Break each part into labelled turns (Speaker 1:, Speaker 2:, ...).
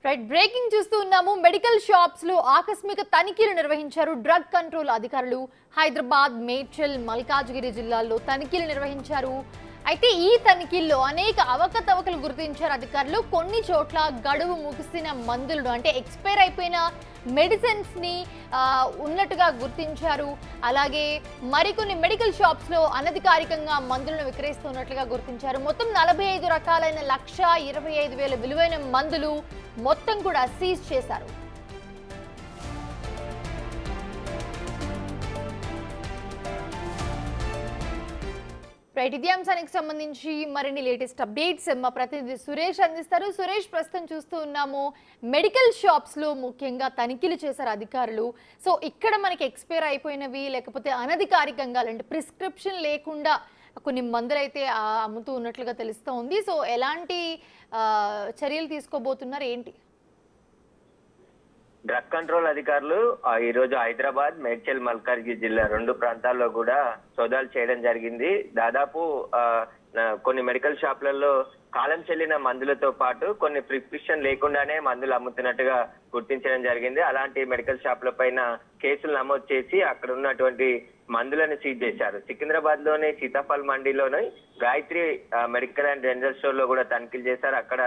Speaker 1: Right breaking చూస్తూ ఉన్నాము. Medical shops లో ఆకస్మిక తనిఖీలు నిర్వహించారు డ్రగ్ కంట్రోల్ అధికారులు. హైదరాబాద్, మేడ్చల్, మల్కాజ్గిరి జిల్లాల్లో తనిఖీలు నిర్వహించారు. అయితే ఈ తనిఖీల్లో అనేక అవకతవకలు గుర్తించారు అధికారులు. కొన్ని చోట్ల గడువు ముగిసిన మందులను అంటే ఎక్స్పైర్ అయిపోయిన మెడిసిన్స్ ని ఉన్నట్టుగా గుర్తించారు. అలాగే మరికొన్ని మెడికల్ షాప్స్ లో అనధికారికంగా మందులను విక్రయిస్తున్నట్లుగా గుర్తించారు. మొత్తం 45 రకాలైన 1,25,000 విలువైన మందులు మొత్తం కూడా సీజ్ చేశారు. రైట్, ఇదే అంశానికి సంబంధించి మరిన్ని లేటెస్ట్ అప్డేట్స్ మా ప్రతినిధి సురేష్ అందిస్తారు. సురేష్, ప్రస్తుతం చూస్తూ ఉన్నాము మెడికల్ షాప్స్ లో ముఖ్యంగా తనిఖీలు చేశారు అధికారులు. సో ఇక్కడ మనకి ఎక్స్పైర్ అయిపోయినవి లేకపోతే అనధికారికంగా అంటే ప్రిస్క్రిప్షన్ లేకుండా కొన్ని మందులు అయితే అమ్ముతూ ఉన్నట్లుగా తెలుస్తూ ఉంది. సో ఎలాంటి చర్యలు తీసుకోబోతున్నారు ఏంటి?
Speaker 2: డ్రగ్ కంట్రోల్ అధికారులు ఈ రోజు హైదరాబాద్, మేడ్చల్, మల్కాజ్గిరి జిల్లా 2 ప్రాంతాల్లో కూడా సోదాలు చేయడం జరిగింది. దాదాపు కొన్ని మెడికల్ షాపులలో కాలం చెల్లిన మందులతో పాటు కొన్ని ప్రిస్క్రిప్షన్ లేకుండానే మందులు అమ్ముతున్నట్టుగా గుర్తించడం జరిగింది. అలాంటి మెడికల్ షాపుల పైన కేసులు నమోదు చేసి అక్కడ ఉన్నటువంటి మందులను సీజ్ చేశారు. సికింద్రాబాద్ లోని సీతాఫల్ మండీలోని Gayatri medical and general store లో కూడా తనిఖీలు చేశారు. అక్కడ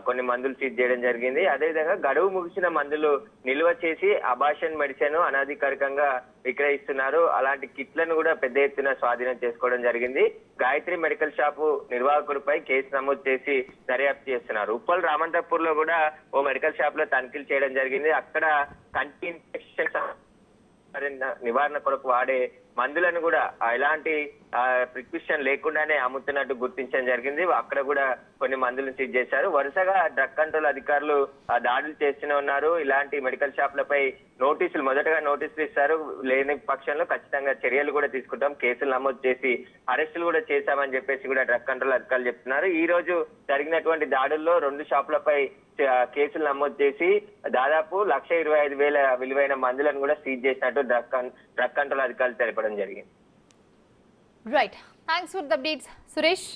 Speaker 2: కొన్ని మందులు సీజ్ చేయడం జరిగింది. అదేవిధంగా గడువు ముగిసిన మందులు నిల్వ చేసి అబార్షన్ మెడిసిన్ అనధికారికంగా విక్రయిస్తున్నారు. అలాంటి కిట్లను కూడా పెద్ద ఎత్తున స్వాధీనం చేసుకోవడం జరిగింది. గాయత్రి మెడికల్ షాపు నిర్వాహకుడిపై కేసు నమోదు చేసి దర్యాప్తు చేస్తున్నారు. ఉప్పల్ రామంతపూర్ లో కూడా ఓ మెడికల్ షాప్ లో తనిఖీలు చేయడం జరిగింది. అక్కడ కంటి ఇన్ఫెక్షన్ నివారణ కొరకు వాడే మందులను కూడా ఎలాంటి ప్రిస్క్రిప్షన్ లేకుండానే అమ్ముతున్నట్టు గుర్తించడం జరిగింది. అక్కడ కూడా కొన్ని మందులను సీజ్ చేశారు. వరుసగా డ్రగ్ కంట్రోల్ అధికారులు దాడులు చేస్తూనే ఉన్నారు. ఇలాంటి మెడికల్ షాపులపై మొదటగా నోటీసులు ఇస్తారు. లేని పక్షంలో ఖచ్చితంగా చర్యలు కూడా తీసుకుంటాం, కేసులు నమోదు చేసి అరెస్టులు కూడా చేశామని చెప్పేసి కూడా డ్రగ్ కంట్రోల్ అధికారులు చెప్తున్నారు. ఈ రోజు జరిగినటువంటి దాడుల్లో 2 షాపులపై కేసులు నమోదు చేసి దాదాపు 1,25,000 విలువైన మందులను కూడా సీజ్ చేసినట్టు డ్రగ్ కంట్రోల్ అధికారులు తెలపడం జరిగింది.
Speaker 1: Right, thanks for the updates Suresh.